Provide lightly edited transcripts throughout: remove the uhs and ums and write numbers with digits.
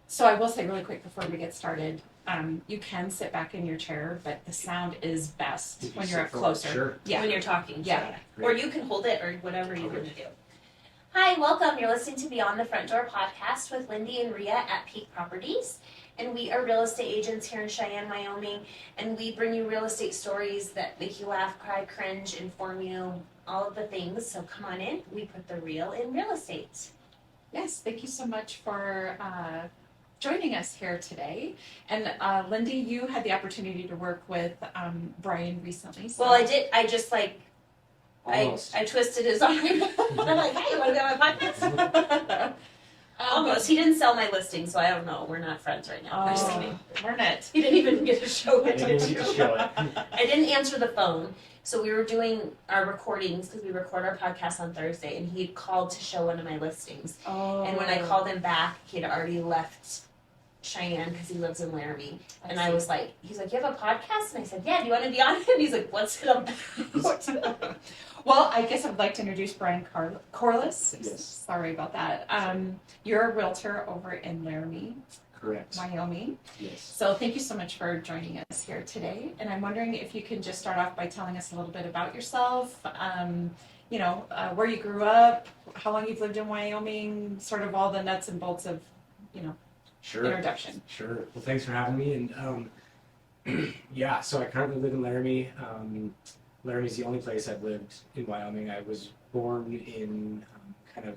So I will say really quick before we get started, you can sit back in your chair, but the sound is best If you when you're sit up forward, closer. sure. Yeah. When you're talking. Yeah. Or you can hold it or whatever you Okay. want to do. Hi, welcome. You're listening to Beyond the Front Door podcast with Lindy and Rhea at Peak Properties. And we are real estate agents here in Cheyenne, Wyoming. And we bring you real estate stories that make you laugh, cry, cringe, inform you, all of the things. So come on in. We put the real in real estate. Yes, thank you so much for joining us here today. And Lindy, you had the opportunity to work with Brian recently. So. Well, I did. I just like, Almost. I twisted his arm. I'm like, hey, you want to be on my podcast? Almost. He didn't sell my listing, so I don't know. We're not friends right now. I'm just kidding. Darn it. He didn't even get to show I it. didn't even get to show it. I didn't answer the phone. So we were doing our recordings because we record our podcast on Thursday, and he had called to show one of my listings. Oh. And when I called him back, he had already left Cheyenne because he lives in Laramie. And I was like, he's like, you have a podcast? And I said, yeah, do you want to be on it? And he's like, what's it about? Well, I guess I'd like to introduce Brian Corliss. Yes. Sorry about that. You're a realtor over in Laramie, Correct. Wyoming. Yes. So thank you so much for joining us here today. And I'm wondering if you can just start off by telling us a little bit about yourself, where you grew up, how long you've lived in Wyoming, sort of all the nuts and bolts of, Sure. introduction. Sure. Well, thanks for having me. And yeah, so I currently live in Laramie. Laramie's the only place I've lived in Wyoming. I was born in kind of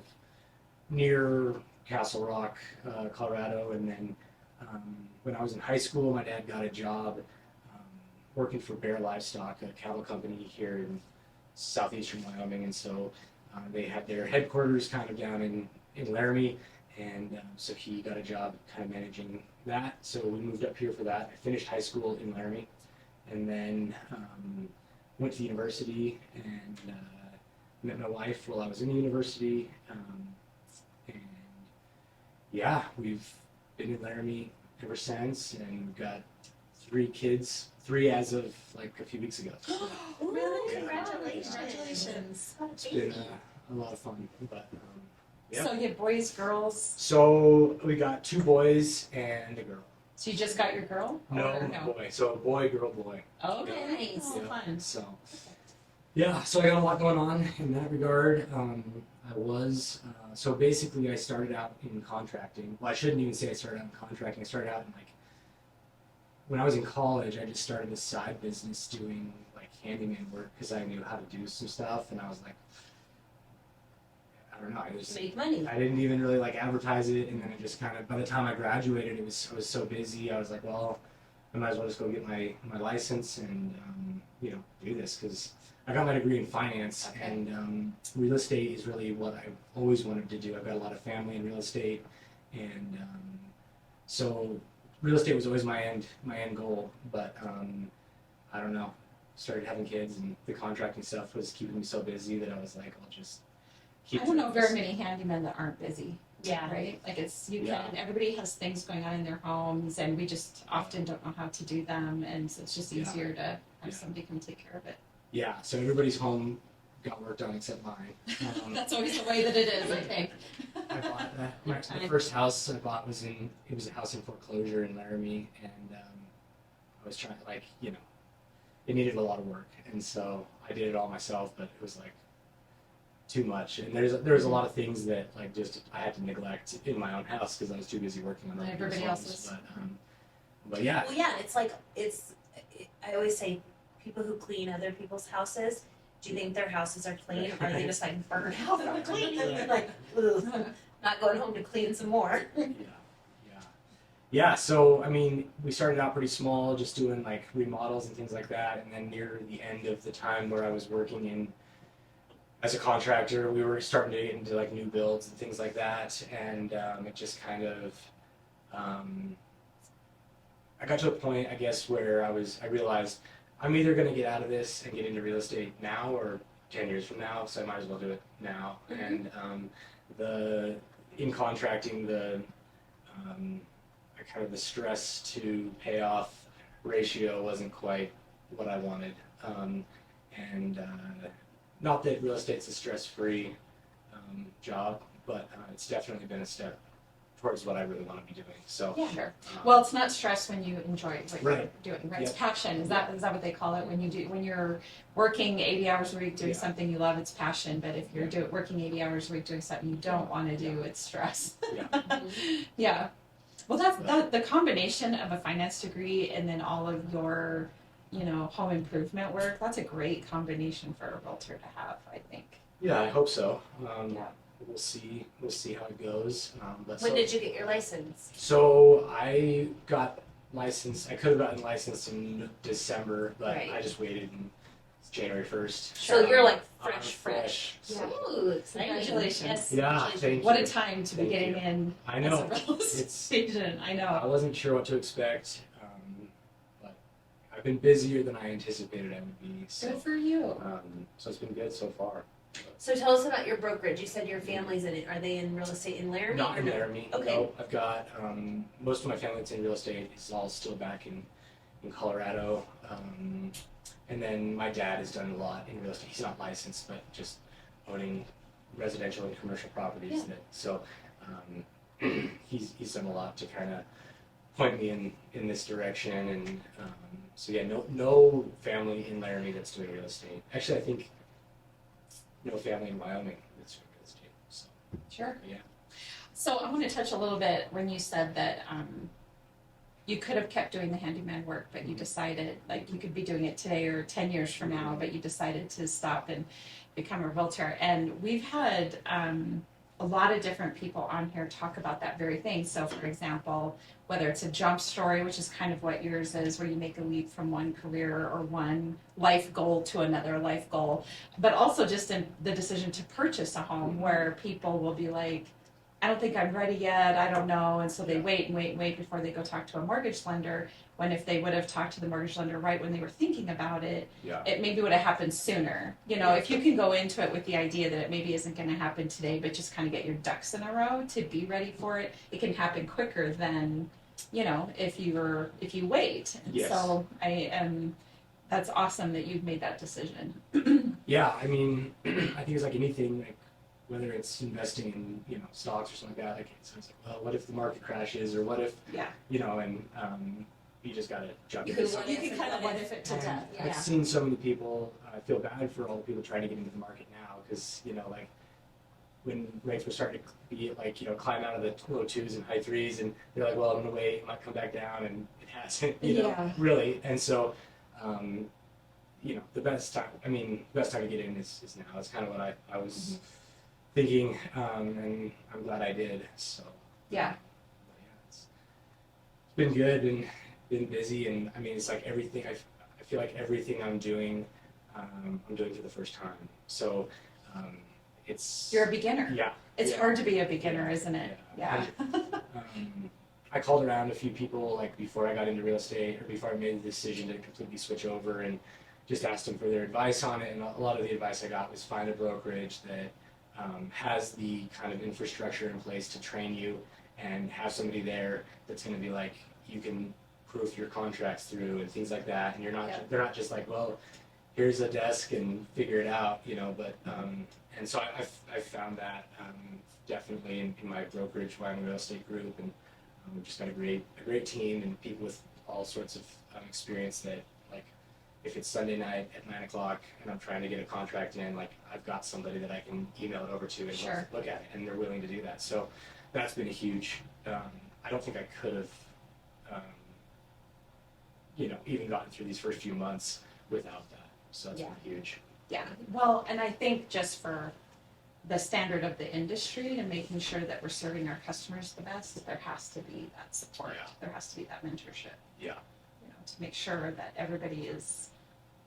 near Castle Rock, Colorado, and then when I was in high school, my dad got a job working for Bear Livestock, a cattle company here in southeastern Wyoming, and so they had their headquarters kind of down in Laramie, and so he got a job kind of managing that. So we moved up here for that. I finished high school in Laramie, and then went to university and met my wife while I was in the university. And yeah, we've been in Laramie ever since, and we've got 3 kids, 3 as of like a few weeks ago. Really? Yeah. Congratulations. Congratulations. It's been a lot of fun, but yeah. So you have boys, girls. So we got 2 boys and a girl. So you just got your girl? No, Or boy. So boy, girl, boy. Oh, okay. Nice. Oh, fun. So yeah, so I got a lot going on in that regard. So basically I started out in contracting. Well, I shouldn't even say I started out in contracting. I started out in when I was in college, I just started a side business doing like handyman work because I knew how to do some stuff, and I was like, I don't know, Make money. I didn't even really like advertise it, and then it just kind of, by the time I graduated, I was so busy, I was like, well, I might as well just go get my license and do this, because I got my degree in finance. Okay. And real estate is really what I've always wanted to do. I've got a lot of family in real estate, and so real estate was always my end goal, but I don't know, started having kids, and the contracting stuff was keeping me so busy that I was like, I'll just keep I don't know doing very this. many handymen that aren't busy. Yeah. Right? Like Yeah. everybody has things going on in their homes, and we just often don't know how to do them, and so it's just Yeah. easier to have Yeah. somebody come take care of it. Yeah, so everybody's home got work done except mine. That's always the way that it is, I think. I bought the first house I bought was a house in foreclosure in Laramie, and I was trying it needed a lot of work, and so I did it all myself, but it was like too much, and there was a lot of things that like just I had to neglect in my own house because I was too busy working on other people's Everybody homes. else's. Well, But yeah, yeah, I always say people who clean other people's houses, do you think their houses are clean, or are they just like burnt out and clean and you're like, ugh, not going home to clean some more? Yeah, so I mean, we started out pretty small, just doing like remodels and things like that, and then near the end of the time where I was working as a contractor, we were starting to get into like new builds and things like that, and it just kind of, I got to a point, I guess, where I realized I'm either going to get out of this and get into real estate now or 10 years from now, so I might as well do it now. Mm-hmm. And in contracting, kind of the stress to payoff ratio wasn't quite what I wanted. Not that real estate's a stress-free job, but it's definitely been a step towards what I really want to be doing. So Yeah, sure. um, Well, it's not stress when you enjoy what you're Right. doing, right? It's Yep. passion. Is that what they call it when you're working 80 hours a week doing Yeah. something you love? It's passion. But if you're working 80 hours a week doing something you don't want to do, it's stress. Yeah. Yeah. Well, that's the combination of a finance degree and then all of your, home improvement work. That's a great combination for a realtor to have, I think. Yeah, I hope so. Yeah. We'll see. We'll see how it goes. But When did you get your license? So I got licensed. I could have gotten licensed in December, but Right. I just waited. And it's January 1st. So you're like I'm fresh. So, Ooh, exciting. Congratulations. Yes, Yeah, congratulations. thank What you. a time to be Thank getting you. in I as know. a real estate agent. I I know. wasn't sure what to expect, but I've been busier than I anticipated I would be. So, Good for you. so it's been good so far. So tell us about your brokerage. You said your family's in it. Are they in real estate in Laramie? Not or in no? Laramie. Okay. No, I've got most of my family that's in real estate is all still back in Colorado. And then my dad has done a lot in real estate. He's not licensed, but just owning residential and commercial properties. Yeah. So he's done a lot to kind of point me in this direction. And so yeah, no family in Laramie that's doing real estate. Actually, I think no family in Wyoming that's doing real estate. So Sure. yeah. So I want to touch a little bit when you said that you could have kept doing the handyman work, but you decided, like you could be doing it today or 10 years from now, but you decided to stop and become a realtor. And we've had a lot of different people on here talk about that very thing. So for example, whether it's a jump story, which is kind of what yours is, where you make a leap from one career or one life goal to another life goal, but also just in the decision to purchase a home where people will be like, I don't think I'm ready yet, I don't know, and so they wait and wait and wait before they go talk to a mortgage lender, when if they would have talked to the mortgage lender right when they were thinking about it, Yeah. it maybe would have happened sooner. If you can go into it with the idea that it maybe isn't going to happen today, but just kind of get your ducks in a row to be ready for it, it can happen quicker than, if you wait. And Yes. so that's awesome that you've made that decision. Yeah, I mean, I think it's like anything, like whether it's investing in stocks or something like that. Like it's like, well, what if the market crashes, or what if Yeah. and you just gotta jump You into can something. what You can kind of what if it to And death. I've Yeah. seen so many people. I feel bad for all the people trying to get into the market now, because like when rates were starting to be like climb out of the low twos and high threes, and they're like, well, I'm gonna wait, it might come back down, and it hasn't, Yeah. really. And so, the best time to get in is now. That's kind of what I was thinking, and I'm glad I did. So Yeah. but yeah, it's been good and been busy, and I mean, it's like everything. I feel like everything I'm doing for the first time. So it's You're a beginner. yeah. It's yeah. hard to be a beginner, isn't it? Yeah. I called around a few people like before I got into real estate, or before I made the decision to completely switch over, and just asked them for their advice on it. And a lot of the advice I got was find a brokerage that has the kind of infrastructure in place to train you, and have somebody there that's going to be like, you can proof your contracts through and things like that. And they're not just like, well, here's a desk and figure it out, but and so I've found that definitely in my brokerage, Wyoming Real Estate Group, and we've just got a great team and people with all sorts of experience that, like, if it's Sunday night at 9 o'clock and I'm trying to get a contract in, like, I've got somebody that I can email it over to and Sure. look at it, and they're willing to do that. So that's been a huge, I don't think I could have, even gotten through these first few months without that. So that's been huge. Yeah. Well, and I think just for the standard of the industry and making sure that we're serving our customers the best, there has to be that support. Yeah. There has to be that mentorship. Yeah. To make sure that everybody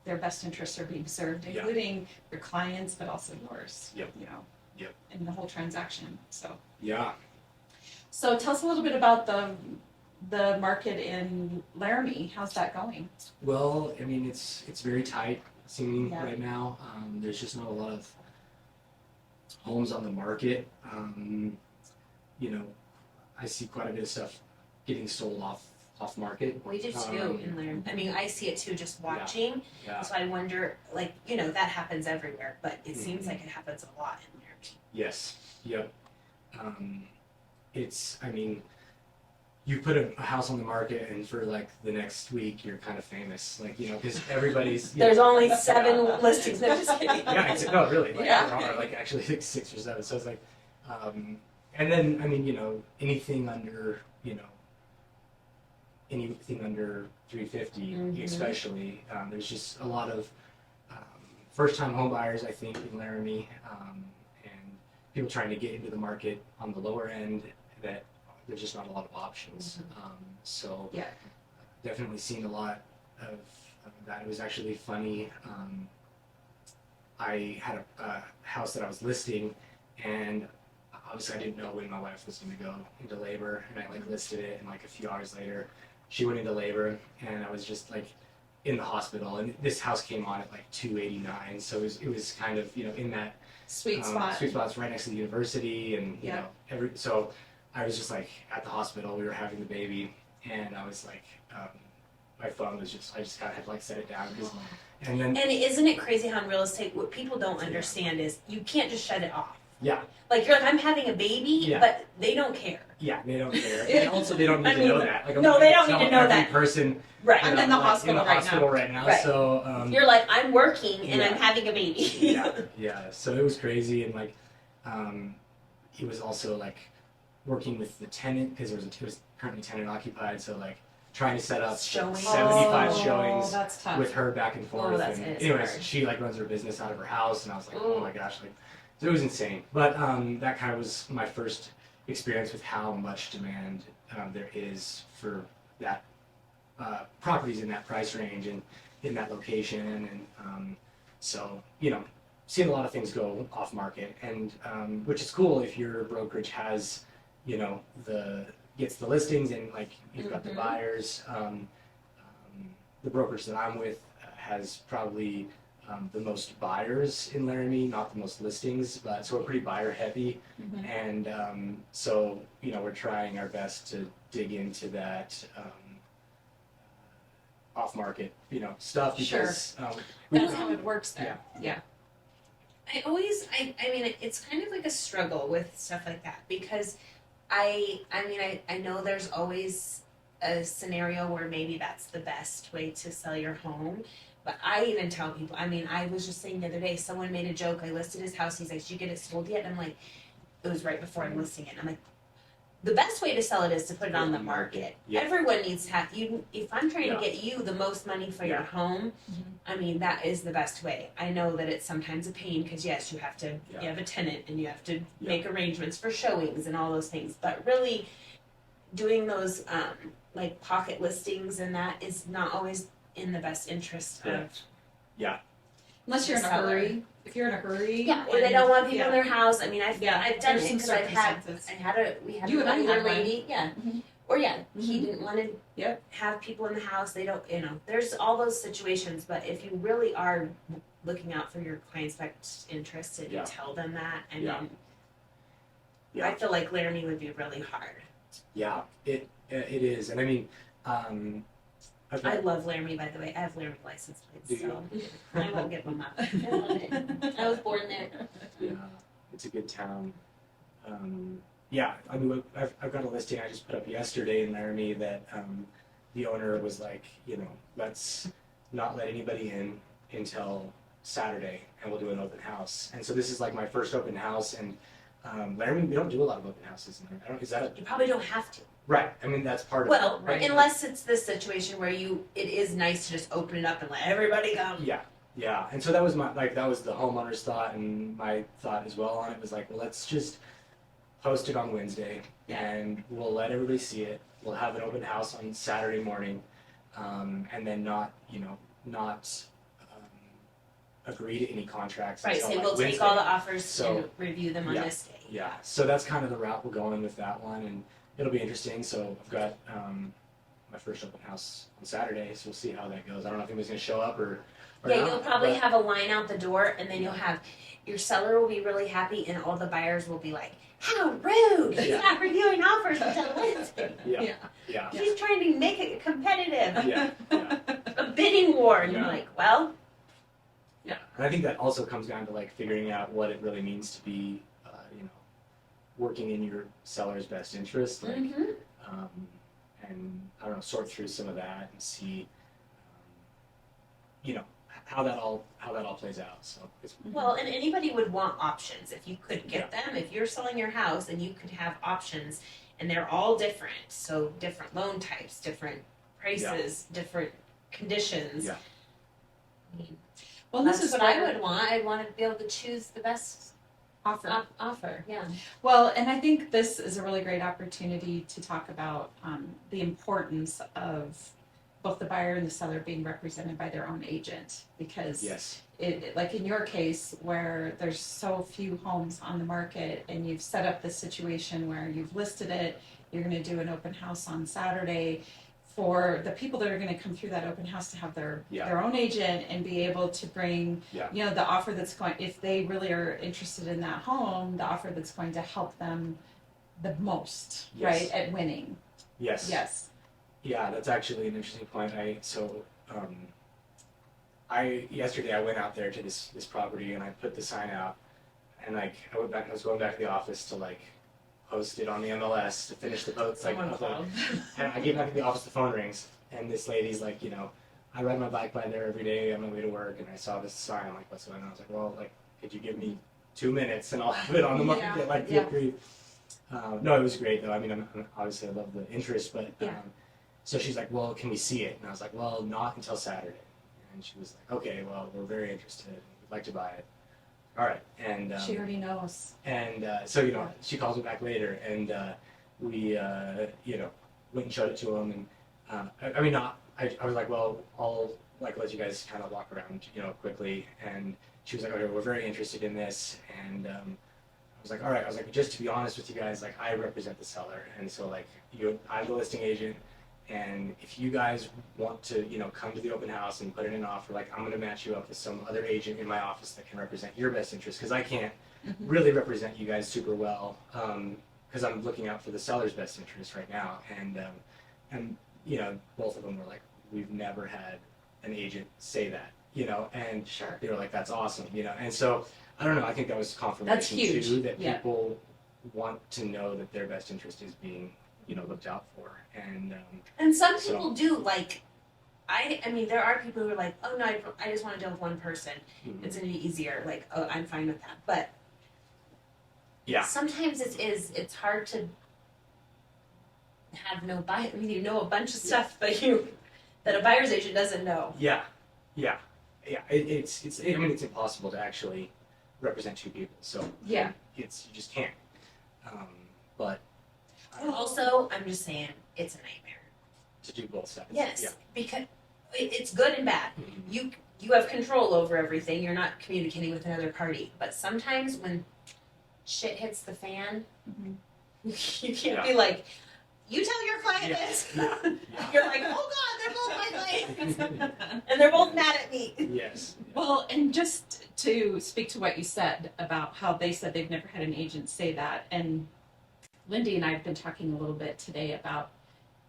their best interests are being served, Yeah. including your clients, but also yours. Yep. Yep. In the whole transaction. Yeah. So tell us a little bit about the market in Laramie. How's that going? Well, I mean, it's very tight seeming Yeah. right now. There's just not a lot of homes on the market. I see quite a bit of stuff getting sold off market. We do too in Laramie. I mean, I see it too just watching. Yeah. So I wonder, that happens everywhere, but it seems like it happens a lot in Laramie. Yes. Yep. it's, I mean, you put a house on the market and for like the next week you're kind of famous, like, you know, because everybody's, you There's know, only 7 listings. No, just kidding. yeah, no, really, like, Yeah. there are like actually like 6 or 7. So it's like, and then I mean, you know, anything under, you know, anything under 350, especially, there's just a lot of first-time home buyers, I think, in Laramie, and people trying to get into the market on the lower end that there's just not a lot of options. So Yeah. definitely seen a lot of that. It was actually funny. I had a house that I was listing, and obviously I didn't know when my wife was going to go into labor, and I like listed it, and like a few hours later she went into labor, and I was just like in the hospital, and this house came on at like 289, so it was kind of, you know, in that Sweet spot. Sweet spot's right next to the university, and you Yeah. know, so I was just like at the hospital. We were having the baby, and I was like, my phone was just, I just kind of had to like set it down, and then And isn't it crazy how in real estate, what people don't understand is you can't just shut it off. yeah, Like you're like, I'm having a baby, Yeah. but they don't care. yeah, they don't care, and also they don't need I to mean, know that. Like, no, they don't tell need to know every that. person. Right. I'm in the hospital right now. right now. Right. So You're like, I'm working and Yeah. I'm having a baby. yeah. So it was crazy, and like, he was also like working with the tenant because it was currently tenant occupied. So like trying to set up Showings. 75 Oh, showings that's tough. with her back and forth. that's- and it's anyways, hard. she like runs her business out of her house, and I was like, Ooh. oh my gosh, like, so it was insane. But that kind of was my first experience with how much demand there is for that properties in that price range and in that location, and so, you know, seeing a lot of things go off market, and which is cool if your brokerage has, you know, gets the listings and like you've got the buyers. The brokerage that I'm with has probably the most buyers in Laramie, not the most listings, but so we're pretty buyer heavy, and so, you know, we're trying our best to dig into that off market, you know, stuff, because That's how it works there. Yeah. I mean, it's kind of like a struggle with stuff like that because I know there's always a scenario where maybe that's the best way to sell your home. But I even tell people, I mean, I was just saying the other day, someone made a joke, I listed his house, he's like, did you get it sold yet? And I'm like, it was right before I'm listing it. And I'm like, the best way to sell it is to put it on the market. Yeah. Everyone needs to have, if I'm trying Yeah. to get you the most money for your Yeah. home, I mean, that is the best way. I know that it's sometimes a pain because yes, you have to, you have a tenant and you have to make arrangements for showings and all those things. But really doing those like pocket listings and that is not always in the best interest of Unless you're in a Seller. hurry. If you're in a hurry. or they don't want people yeah. in their house. I mean, I've done There's it some because we circumstances. had You and I an had older one. lady, Mhm. or he Mhm. didn't want to Yep. have people in the house. They don't, there's all those situations. But if you really are looking out for your client's best interests and you Yeah. tell them that, I Yeah. mean, Yeah. I feel like Laramie would be really hard. Yeah, it is, and I mean, I've I got, love Laramie, by the way. I have Laramie license plates, Do you? so I won't give them up. I love it. I was born there. yeah, it's a good town. Yeah, I mean, I've got a listing I just put up yesterday in Laramie that the owner was like, you know, let's not let anybody in until Saturday, and we'll do an open house. And so this is like my first open house, and Laramie, we don't do a lot of open houses in there. Is that You probably don't have to. right? I mean, that's part Well, of it, right? unless it's this situation where it is nice to just open it up and let everybody come. Yeah, and so that was that was the homeowner's thought, and my thought as well on it was like, well, let's just post it on Wednesday, and we'll let everybody see it. We'll have an open house on Saturday morning, and then not agree to any contracts Right, until say like we'll take Wednesday. all the offers So, and review them on yeah. this day. Yeah, so that's kind of the route we're going with that one, and it'll be interesting. So I've got my first open house on Saturday, so we'll see how that goes. I don't know if anybody's gonna show up or Yeah, not, you'll probably but- have a line out the door, and then you'll have your seller will be really happy, and all the buyers will be like, "How rude! He's Yeah. not reviewing offers until Wednesday. Yeah. He's trying to make it competitive, Yeah. a bidding war." And you're Yeah. like, "Well, Yeah, and I think that also comes down to like figuring out what it really means to be, you know, working in your seller's best interest, like, Mm-hmm. um, and I don't know, sort through some of that and see, you know, how that all plays out. So it's Well, and anybody would want options if you could get them. If you're selling your house and you could have options, and they're all different, so different loan types, different prices, different conditions. Yeah. I mean, Well, that's this is what where- I would want. I'd want to be able to choose the best offer. offer. Yeah. Well, and I think this is a really great opportunity to talk about the importance of both the buyer and the seller being represented by their own agent, because yes, like in your case where there's so few homes on the market and you've set up this situation where you've listed it, you're going to do an open house on Saturday, for the people that are going to come through that open house to have their own agent and be able to bring you know the offer that's going, if they really are interested in that home, the offer that's going to help them the most, right, at winning. Yes. Yeah, that's actually an interesting point. Yesterday I went out there to this property and I put the sign out, and like I was going back to the office to like post it on the MLS to finish the post. Like, and I get back to the office, the phone rings, and this lady's like, you know, I ride my bike by there every day on my way to work, and I saw this sign. I'm like, what's going on? I was like, well, like, could you give me 2 minutes and I'll have it on the market? Like, good grief. No, it was great though. I mean, I'm obviously I love the interest, but so she's like, well, can we see it? And I was like, well, not until Saturday. And she was like, okay, well, we're very interested. We'd like to buy it. All right. And She already knows. and so, you know, she calls me back later, and we, you know, went and showed it to him. And I was like, well, I'll like let you guys kind of walk around, you know, quickly. And she was like, okay, we're very interested in this. And I was like, all right. I was like, just to be honest with you guys, like I represent the seller, and so like I'm the listing agent. And if you guys want to, you know, come to the open house and put in an offer, like I'm going to match you up with some other agent in my office that can represent your best interest, because I can't really represent you guys super well, because I'm looking out for the seller's best interest right now. And you know, both of them were like, we've never had an agent say that, you know, and they were like, that's awesome, you know. And so I don't know, I think that was confirmation too, that people want to know that their best interest is being, you know, looked out for. And some people do, like, I mean, there are people who are like, oh no, I just want to deal with one person. It's going to be easier. Like, oh, I'm fine with that. But sometimes it's hard to have no buy. I mean, you know a bunch of stuff, but that a buyer's agent doesn't know. It's I mean, it's impossible to actually represent two people. So you just can't. But also, I'm just saying, it's a nightmare to do both sides. Yes, because it's good and bad. You have control over everything. You're not communicating with another party. But sometimes when shit hits the fan, you can't be like, you tell your client this. You're like, oh God, they're both my clients. And they're both mad at me. Yes. Well, and just to speak to what you said about how they said they've never had an agent say that, and Lindy and I have been talking a little bit today about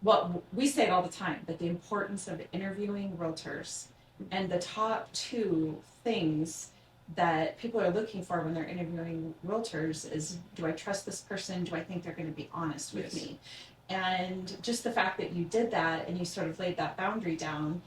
what we say it all the time, but the importance of interviewing realtors, and the top two things that people are looking for when they're interviewing realtors is, do I trust this person? Do I think they're going to be honest with me? And just the fact that you did that and you sort of laid that boundary down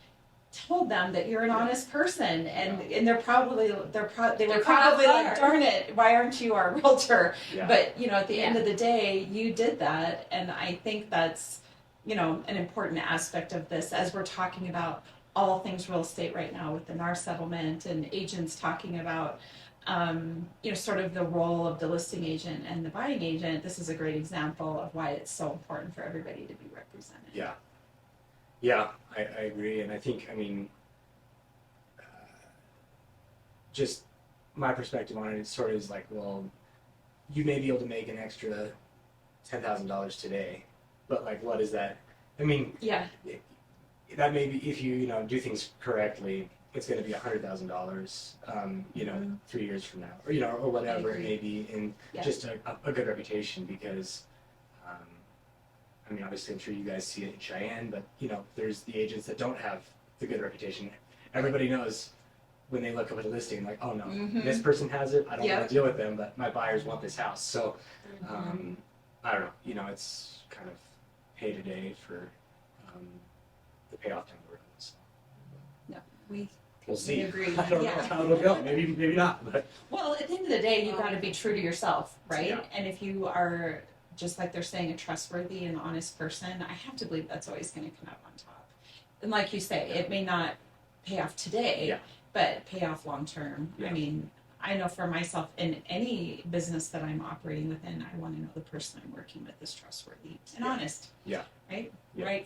told them that you're an honest person, and they were probably like, darn it, why aren't you our realtor? But you know, at the end of the day, you did that, and I think that's, you know, an important aspect of this as we're talking about all things real estate right now with the NAR settlement and agents talking about you know, sort of the role of the listing agent and the buying agent. This is a great example of why it's so important for everybody to be represented. Yeah, I agree, and I think, I mean, just my perspective on it sort of is like, well, you may be able to make an extra $10,000 today, but like, what is that? I mean, that may be, if you know, do things correctly, it's going to be $100,000, you know, 3 years from now, or, you know, or whatever it may be, in just a good reputation, because, I mean, obviously I'm sure you guys see it in Cheyenne, but, you know, there's the agents that don't have the good reputation. Everybody knows when they look up at a listing, like, oh no, Mhm. this person has it. I don't Yep. want to deal with them, but my buyers want this house. So I don't know. You know, it's kind of pay to day for the payoff down the road. So We we'll see. agree. I don't know Yeah. how it'll go. Maybe not. But Well, at the end of the day, you got to be true to yourself, right? Yeah. And if you are, just like they're saying, a trustworthy and honest person, I have to believe that's always going to come out on top. And like you say, it may not pay off today, Yeah. but pay off long term. Yeah. I mean, I know for myself, in any business that I'm operating within, I want to know the person I'm working with is trustworthy and Yeah. honest. Yeah. Right? Yeah.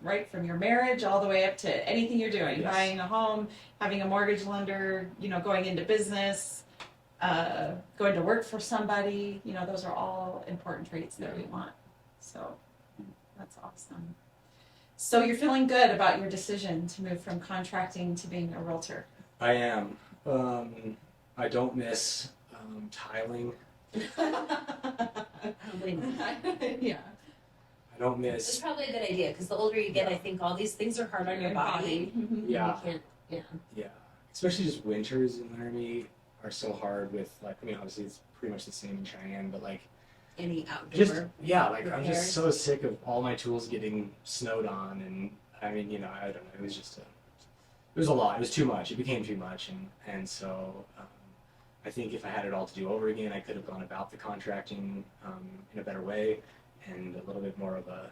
Right from your marriage all the way up to anything you're doing, Yes. buying a home, having a mortgage lender, going into business, going to work for somebody, those are all important traits that we want. So that's awesome. So you're feeling good about your decision to move from contracting to being a realtor? I am. I don't miss tiling. Yeah. I don't It's miss. probably a good idea because the older you get, I think all these things are hard on your body. Mhm. Yeah. You can't, Yeah. Especially just winters in Laramie are so hard with, like, I mean, obviously it's pretty much the same in Cheyenne, but like, any outdoor. just, like, I'm repairs. just so sick of all my tools getting snowed on. And I mean, I don't know, it was just it was a lot. It was too much. It became too much. And so I think if I had it all to do over again, I could have gone about the contracting in a better way and a little bit more of a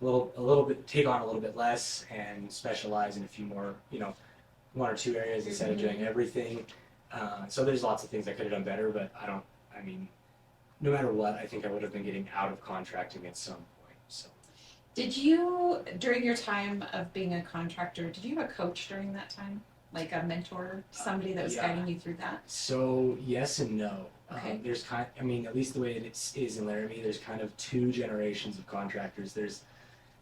little bit, take on a little bit less and specialize in a few more, one or two areas instead of doing everything. So there's lots of things I could have done better, but I mean, no matter what, I think I would have been getting out of contracting at some point. So Did you, during your time of being a contractor, did you have a coach during that time? Like a mentor, somebody that was Yeah. guiding you through that? So yes and no. Okay. There's I mean, at least the way it is in Laramie, there's kind of two generations of contractors. There's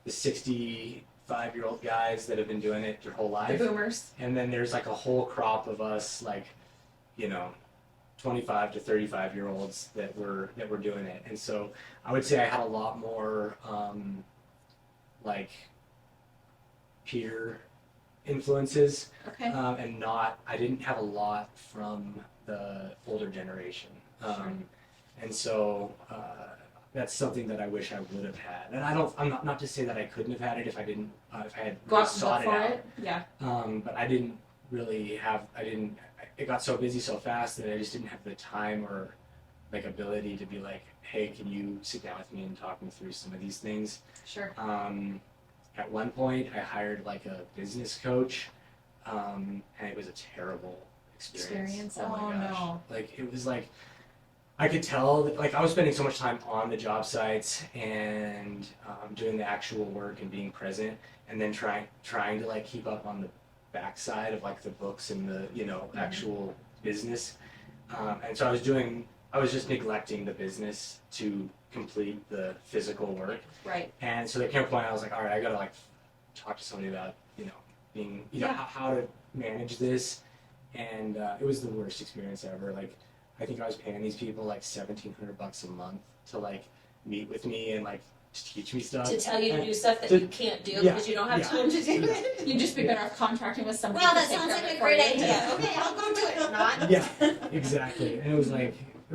the 65-year-old guys that have been doing it their whole The life, boomers? and then there's like a whole crop of us, like, 25 to 35-year-olds that were doing it. And so I would say I had a lot more like peer influences. Okay. And I didn't have a lot from the older generation. And so that's something that I wish I would have had. And I'm not to say that I couldn't have had it if I didn't, if I had Go really out and sought look it for out. it? Yeah. But I didn't really it got so busy so fast that I just didn't have the time or like ability to be like, hey, can you sit down with me and talk me through some of these things? Sure. At one point, I hired like a business coach, and it was a terrible experience. Oh, my gosh! no. Like, it was like I could tell that, like, I was spending so much time on the job sites and doing the actual work and being present, and then trying to like keep up on the backside of like the books and the actual business. And so I was just neglecting the business to complete the physical work. Right. And so there came a point I was like, all right, I gotta like talk to somebody about, being, Yeah. how to manage this. And it was the worst experience ever. Like, I think I was paying these people like $1,700 a month to like meet with me and like teach me stuff. To tell you to do stuff that to- you can't do yeah, because you don't have yeah. time to do it. You'd just be better off contracting with somebody. Well, to that take sounds care of like it a for great you. idea. Okay, I'll go do it. Not. Yeah, exactly. And it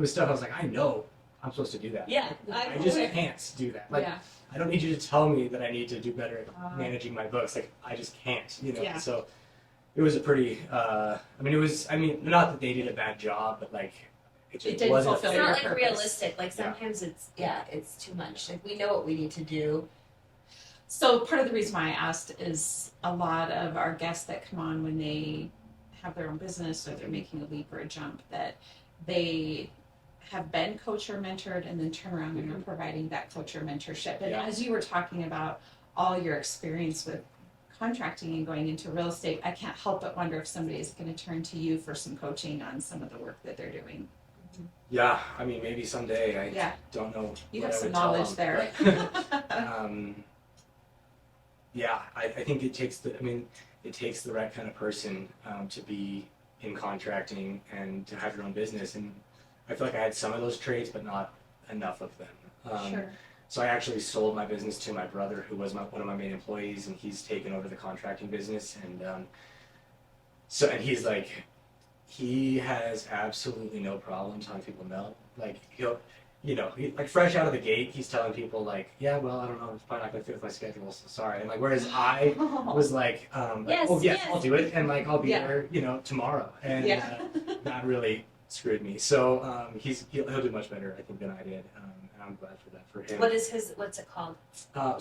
was stuff I was like, I know I'm supposed to do that. Yeah, I just can't do that. Like, Yeah. I don't need you to tell me that I need to do better at managing my books. Like, I just can't, Yeah. So it was a pretty, not that they did a bad job, but like, it just didn't wasn't fulfill It's fair. not your like purpose. realistic. Like sometimes it's too much. Like we know what we need to do. So part of the reason why I asked is a lot of our guests that come on when they have their own business or they're making a leap or a jump, that they have been coach or mentored and then turn around and are providing that coach or mentorship. And Yeah. as you were talking about all your experience with contracting and going into real estate, I can't help but wonder if somebody is going to turn to you for some coaching on some of the work that they're doing. Yeah, I mean, maybe someday. I Yeah. don't know. You what have I some would tell knowledge them, there. but, yeah, I think it takes the right kind of person to be in contracting and to have your own business. And I feel like I had some of those traits, but not enough of them. Sure. So I actually sold my business to my brother, who was one of my main employees, and he's taken over the contracting business. And and he's like, he has absolutely no problem telling people no. Like like fresh out of the gate, he's telling people like, yeah, well, I don't know, it's probably not gonna fit with my schedule, so sorry. And like, whereas I was like, Yes, oh yes, yes. I'll do it, and like I'll be Yeah. there, tomorrow. And Yeah. that really screwed me. So he'll do much better, I think, than I did, and I'm glad for that for him. What's it called? I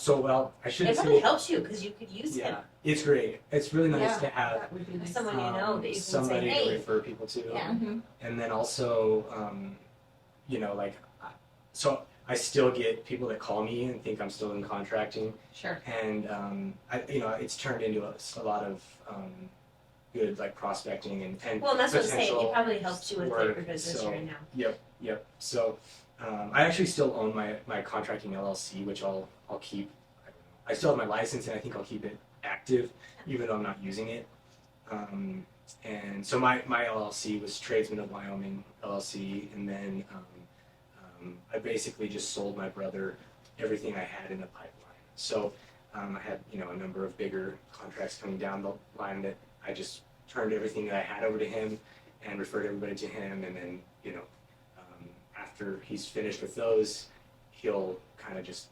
should It say, probably helps you because you could use him. yeah, it's great. It's really nice Yeah. to have That would be nice. Someone you know that you can somebody say, to hey. refer people to. Yeah. Mhm. And then also, like, so I still get people that call me and think I'm still in contracting, Sure. and it's turned into a lot of good like prospecting and Well, and that's what I'm saying. It potential probably helps you with work, your business so- right now. Yep. So I actually still own my contracting LLC, which I'll keep. I still have my license, and I think I'll keep it active, even though I'm not using it. And so my LLC was Tradesmen of Wyoming LLC, and then I basically just sold my brother everything I had in the pipeline. So I had a number of bigger contracts coming down the line that I just turned everything that I had over to him and referred everybody to him, and then after he's finished with those, he'll kind of just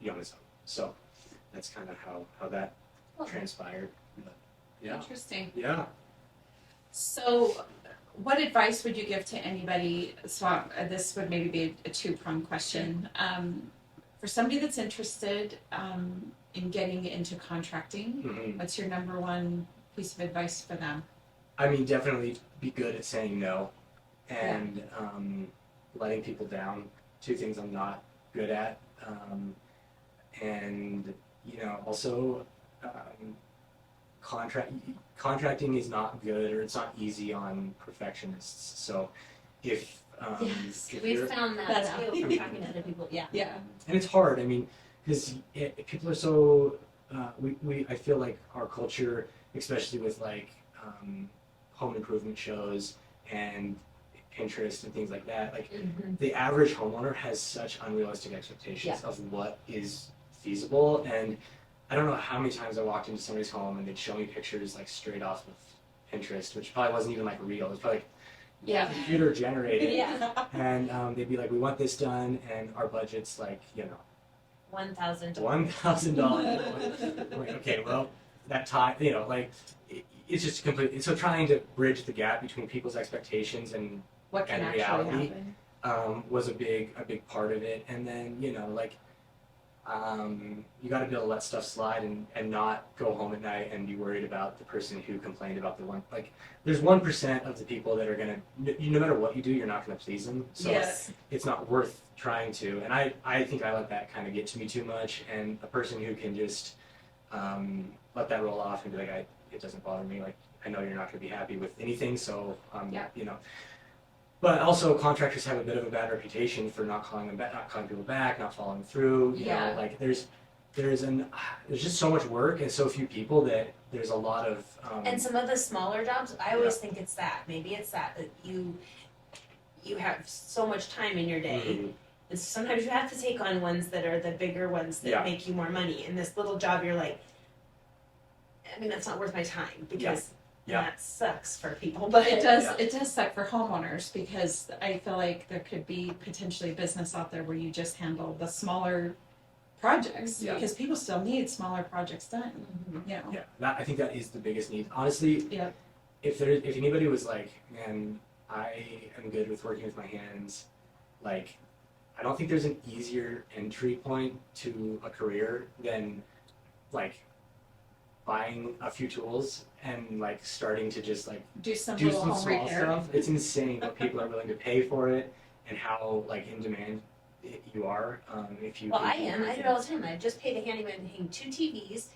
be on his own. So that's kind of how that transpired. But, yeah. Interesting. Yeah. So, what advice would you give to anybody? So, this would maybe be a two-pronged question. For somebody that's interested in getting into contracting, Mhm. what's your number one piece of advice for them? I mean, definitely be good at saying no, and letting people down. Two things I'm not good at, and also contracting is not good, or it's not easy on perfectionists. So if if We've you're, found that That's too out. from talking to other people. Yeah. Yeah. and it's hard. I mean, because people are so I feel like our culture, especially with like home improvement shows and Pinterest and things like that, like Mm-hmm. the average homeowner has such unrealistic expectations of what is feasible. And I don't know how many times I walked into somebody's home and they'd show me pictures like straight off of Pinterest, which probably wasn't even like real. It was probably Yeah. computer generated. Yeah. And they'd be like, we want this done, and our budget's like, $1,000. $1,000. I'm like, okay, well, that time, it's just complete. So trying to bridge the gap between people's expectations and What can And actually reality. happen? was a big part of it. And then you got to be able to let stuff slide and not go home at night and be worried about the person who complained about the one. Like, there's 1% of the people that are gonna, no matter what you do, you're not gonna please them. So Yes. it's not worth trying to. And I think I let that kind of get to me too much. And a person who can just let that roll off and be like, it doesn't bother me. Like, I know you're not gonna be happy with anything, so Yeah. But also, contractors have a bit of a bad reputation for not calling them back, not calling people back, not following through. Yeah. Like there's just so much work and so few people that there's a lot of. And some of the smaller jobs, I always think it's that. Maybe it's that you have so much time in your day. Mhm. And sometimes you have to take on ones that are the bigger ones that Yeah. make you more money. And this little job, you're like, I mean, that's not worth my time because Yeah. that sucks for people. But It does. Yeah. It does suck for homeowners because I feel like there could be potentially a business out there where you just handle the smaller projects Yeah. because people still need smaller projects done. Mhm. Yeah, I think that is the biggest need. Honestly, Yeah. if anybody was like, man, I am good with working with my hands, like, I don't think there's an easier entry point to a career than like buying a few tools and like starting to just like Do some do little some home small repair. stuff. It's insane what people are willing to pay for it and how like in demand you are. If you Well, I am. I do it all the time. I just paid a handyman to hang 2 TVs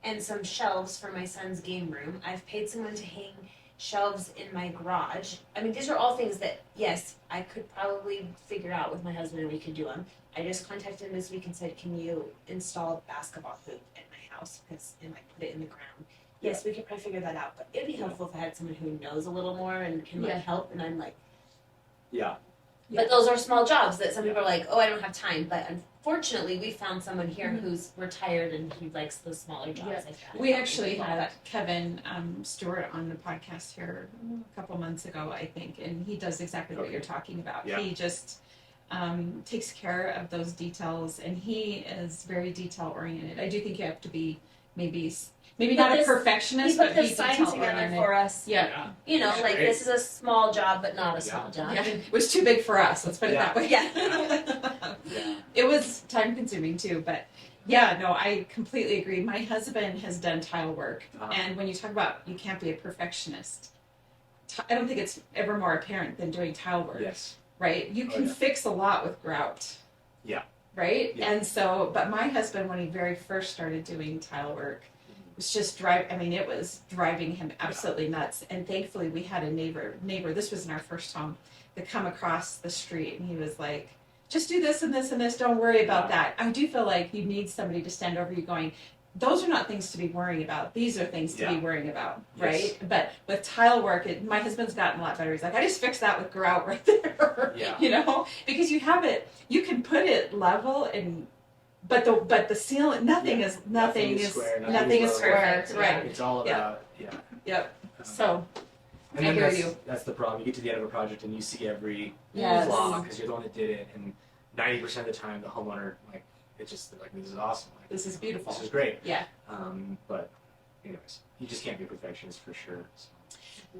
and some shelves for my son's game room. I've paid someone to hang shelves in my garage. I mean, these are all things that, yes, I could probably figure out with my husband and we could do them. I just contacted him this week and said, can you install a basketball hoop at my house and like put it in the ground? Yes, we could probably figure that out, but it'd be helpful if I had someone who knows a little more and can like Yeah. help. And I'm like, Yeah. but those are small jobs that some people are like, oh, I don't have time. But fortunately, we found someone here Mhm. who's retired and he likes those smaller jobs Yeah. like that. We actually had Kevin Stewart on the podcast here a couple months ago, I think, and he does exactly what Okay. you're talking about. Yeah. He just takes care of those details, and he is very detail oriented. I do think you have to be maybe He not put a this- perfectionist, He but put be this sign detail together oriented. for us. Yeah. You know, That's like great. this is a small job, but not a small Yeah. job. Yeah, it was too big for us. Let's put it that way. Yeah. Yeah. It was time consuming too, but yeah, no, I completely agree. My husband has done tile work, and when you talk about you can't be a perfectionist, I don't think it's ever more apparent than doing tile work, Yes. right? You Oh, can yeah. fix a lot with grout. Yeah. Right? Yeah. And so, but my husband, when he very first started doing tile work, was just it was driving him absolutely nuts. And thankfully, we had a neighbor, this was in our first home, that come across the street, and he was like, just do this and this and this, don't worry about that. I do feel like you need somebody to stand over you going, those are not things to be worrying about. These are things to be Yeah. worrying about, Yes. right? But with tile work, my husband's gotten a lot better. He's like, I just fixed that with grout right there, Yeah. you know, because you have it, you can put it level and, but the ceiling, nothing Yeah. is Nothing is square, nothing is square, perfect, right? It's all Yeah. about Yep. Um, So and I then hear that's, you. that's the problem. You get to the end of a project and you see every yes, flaw because you're the one that did it, and 90% of the time the homeowner they're like, this is awesome. Like, this is beautiful. This is great. Yeah. But anyways, you just can't be a perfectionist for sure. So.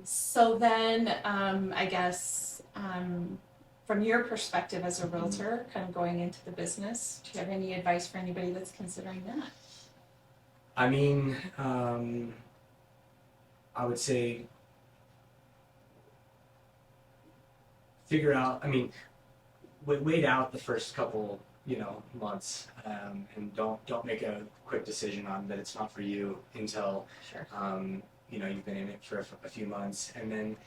So then, I guess, from your perspective as a Mm-hmm. realtor, kind of going into the business, do you have any advice for anybody that's considering that? I mean, I would say figure out. I mean, wait out the first couple, months, and don't make a quick decision on that it's not for you until Sure. you've been in it for a few months, and then.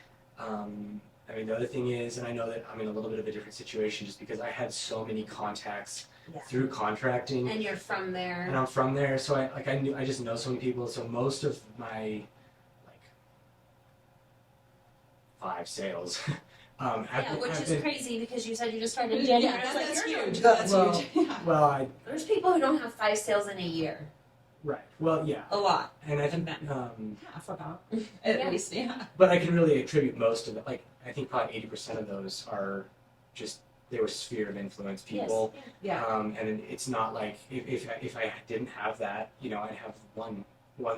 I mean, the other thing is, and I know that I'm in a little bit of a different situation just because I had so many contacts Yeah. through contracting. And you're from there. And I'm from there, so I just know so many people. So most of my 5 sales, Yeah, which have is been, crazy because you said you just started in January. I was like, that's you're huge. not- That's well, huge. Yeah. well, There's people who don't have 5 sales in a year. right. Well, yeah, A lot. and I think, Half about, at Yeah. least, yeah. but I can really attribute most of it. Like I think probably 80% of those are just they were sphere of influence people. Yes. Yeah. And it's not like if I didn't have that, I'd have one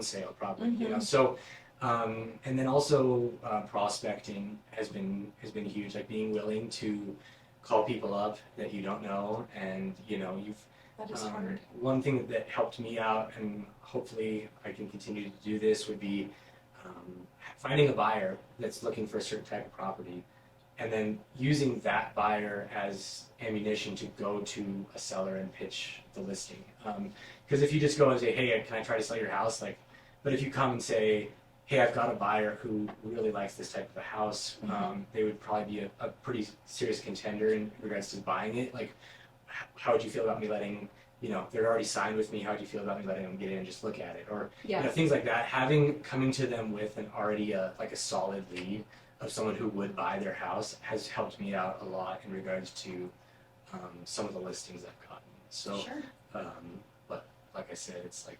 sale probably, So, and then also prospecting has been huge. Like being willing to call people up that you don't know, and That is hard. one thing that helped me out, and hopefully I can continue to do this, would be finding a buyer that's looking for a certain type of property, and then using that buyer as ammunition to go to a seller and pitch the listing. Because if you just go and say, hey, can I try to sell your house? But if you come and say, hey, I've got a buyer who really likes this type of a house, they would probably be a pretty serious contender in regards to buying it. Like, how would you feel about me letting, they're already signed with me, how would you feel about me letting them get in and just look at it? Or, Yeah. things like that. Coming to them with an already a solid lead of someone who would buy their house has helped me out a lot in regards to some of the listings I've gotten. So, Sure. but like I said, it's like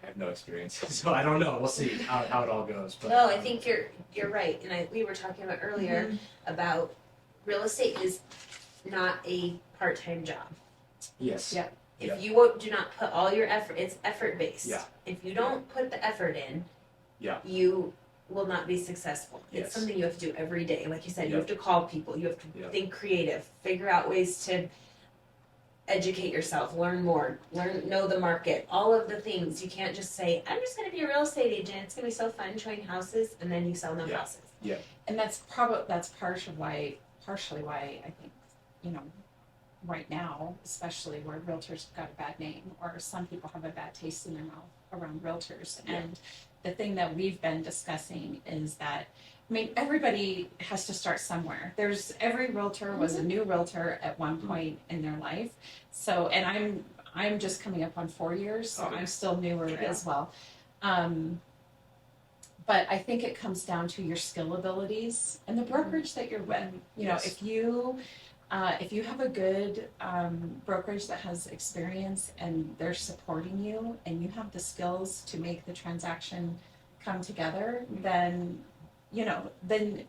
I have no experience, so I don't know. We'll see how it all goes. But, No, I think you're right. And we were talking about earlier about real estate is not a part-time job. yes, Yeah. If you do not put all your effort, it's effort-based. Yeah. If you don't put the effort in, Yeah. you will not be successful. Yes. It's something you have to do every day. Like you said, you Yep. have to call people, you have to Yep. think creative, figure out ways to educate yourself, learn more, know the market, all of the things. You can't just say, I'm just gonna be a real estate agent, it's gonna be so fun showing houses, and then you sell no Yeah. houses. And that's partially why I think, right now, especially where realtors have got a bad name, or some people have a bad taste in their mouth around realtors. Yeah. And the thing that we've been discussing is that, everybody has to start somewhere. Every realtor was a new realtor at one point in their life. So, and I'm just coming up on 4 years, so Okay. I'm still newer Yeah. as well. But I think it comes down to your skill abilities and the brokerage that you're with. Yes. If you if you have a good brokerage that has experience and they're supporting you and you have the skills to make the transaction come together, then, then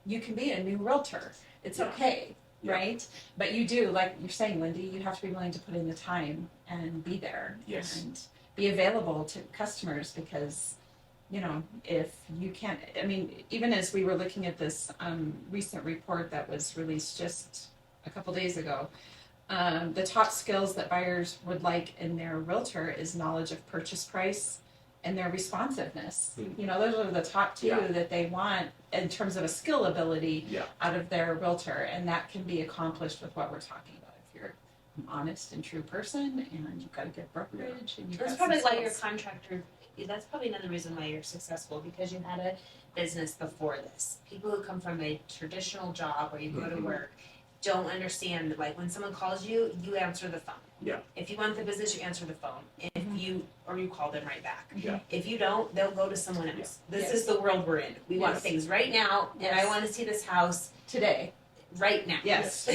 you can be a new realtor. It's okay, right? But you do, like you're saying, Lindy, you have to be willing to put in the time and be there. Yes. And be available to customers because, if you can't, even as we were looking at this recent report that was released just a couple days ago, the top skills that buyers would like in their realtor is knowledge of purchase price and their responsiveness. Those are the top two that they want in terms of a skill ability out of their realtor, and that can be accomplished with what we're talking about. If you're an honest and true person, and you've got a good brokerage, and you've That's got probably some why your skills. contractor. That's probably another reason why you're successful, because you had a business before this. People who come from a traditional job where you go to work don't understand, like when someone calls you, you answer the phone. Yeah. If you want the business, you answer the phone. If you call them right back. Yeah. If you don't, they'll go to someone else. This Yes. is the world we're in. We want Yes. things right now, and I Yes. want to see this house Today. right now. Yes.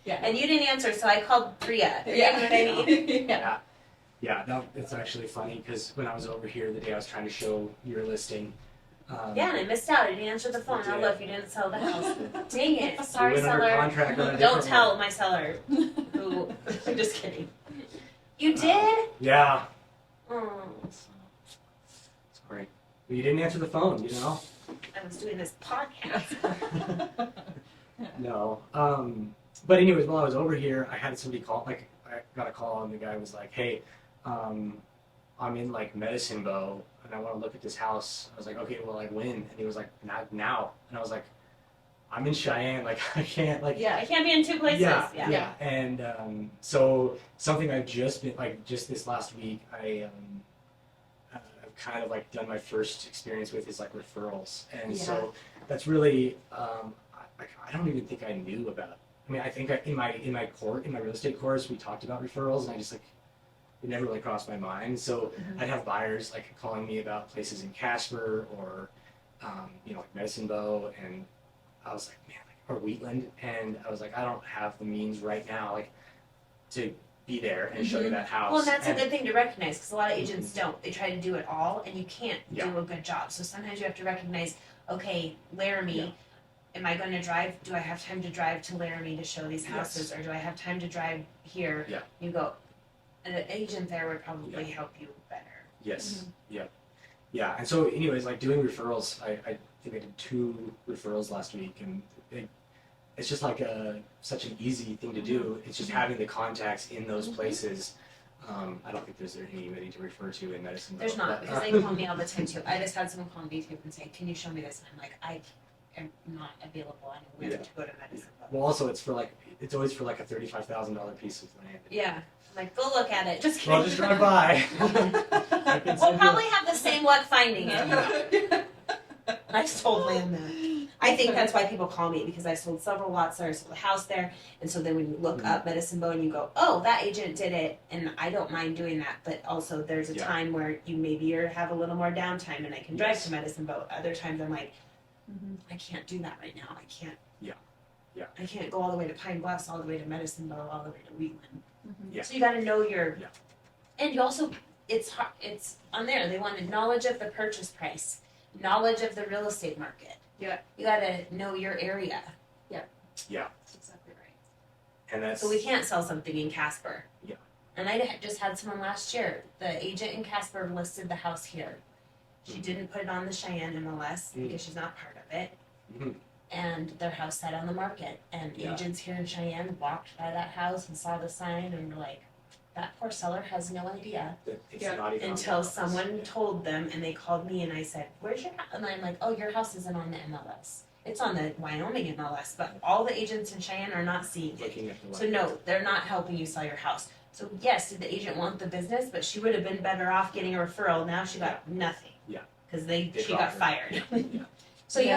Yeah. And you didn't answer, so I called Priya. You know what I mean? Yeah. Yeah, no, it's actually funny because when I was over here the day I was trying to show your listing, Yeah, and I missed out. I didn't answer the phone. Oh, look, you didn't sell the house. Dang it. we Sorry, went under seller. contract on a Don't different tell one. my seller. Who? I'm just kidding. You did? Yeah, Oh, it's great. But you didn't answer the phone, I was doing this podcast. No. But anyways, while I was over here, I had somebody call. Like, I got a call, and the guy was like, "Hey, I'm in like Medicine Bow, and I want to look at this house." I was like, "Okay, well, like when?" And he was like, "Not now." And I was like, "I'm in Cheyenne. Like, I can't. Like, I can't be in two places. yeah. And so something I've just been like just this last week, I've kind of like done my first experience with is like referrals, and so that's really I don't even think I knew about. I mean, I think in my real estate course we talked about referrals, and I just like it never really crossed my mind. So I'd have buyers like calling me about places in Casper or like Medicine Bow, and I was like, man, like, or Wheatland, and I was like, I don't have the means right now, like, to be there and show you that house. Well, and that's a good thing to recognize, because a lot of agents don't. They try to do it all, and you can't do a good job. So sometimes you have to recognize, okay, Laramie, am I going to drive? Do I have time to drive to Laramie to show these houses, or do I have time to drive here? Yeah. You go, an agent there would probably help you better. Yes. Yeah. And so, anyways, like doing referrals, I think I did 2 referrals last week, and it's just like such an easy thing to do. It's just having the contacts in those places. I don't think there's anybody to refer to in Medicine Bow. There's not, because they call me all the time too. I just had someone call me too and say, "Can you show me this?" And I'm like, I am not available. I know where to go to Medicine Bow. Well, also it's always for like a $35,000 piece of land. Yeah. I'm like, go look at it. Just kidding. Well, just drive by. We'll probably have the same luck finding it. I sold land there. I think that's why people call me, because I sold several lots there. I sold a house there. And so then when you look up Medicine Bow and you go, oh, that agent did it. And I don't mind doing that. But also there's a time where you maybe have a little more downtime and I can drive to Medicine Bow. Other times I'm like, I can't do that right now. I can't. Yeah. I can't go all the way to Pine Bluffs, all the way to Medicine Bow, all the way to Wheatland. Yeah. So you got to know and you also, it's hard, it's on there. They wanted knowledge of the purchase price, knowledge of the real estate market. Yeah. You got to know your area. Yeah. That's exactly right. And that's So we can't sell something in Casper. Yeah. And I just had someone last year. The agent in Casper listed the house here. She didn't put it on the Cheyenne MLS because she's not part of it. And their house sat on the market. And agents here in Cheyenne walked by that house and saw the sign and were like, that poor seller has no idea. it's not even on Until the MLS. someone told them, and they called me and I said, where's your house? And I'm like, oh, your house isn't on the MLS. It's on the Wyoming MLS, but all the agents in Cheyenne are not seeing it. Looking at the So no, they're not helping you sell your house. So yes, did the agent want the business? But she would have been better off getting a referral. Now she got nothing. Yeah. Because They she dropped got her. fired. Yeah. So you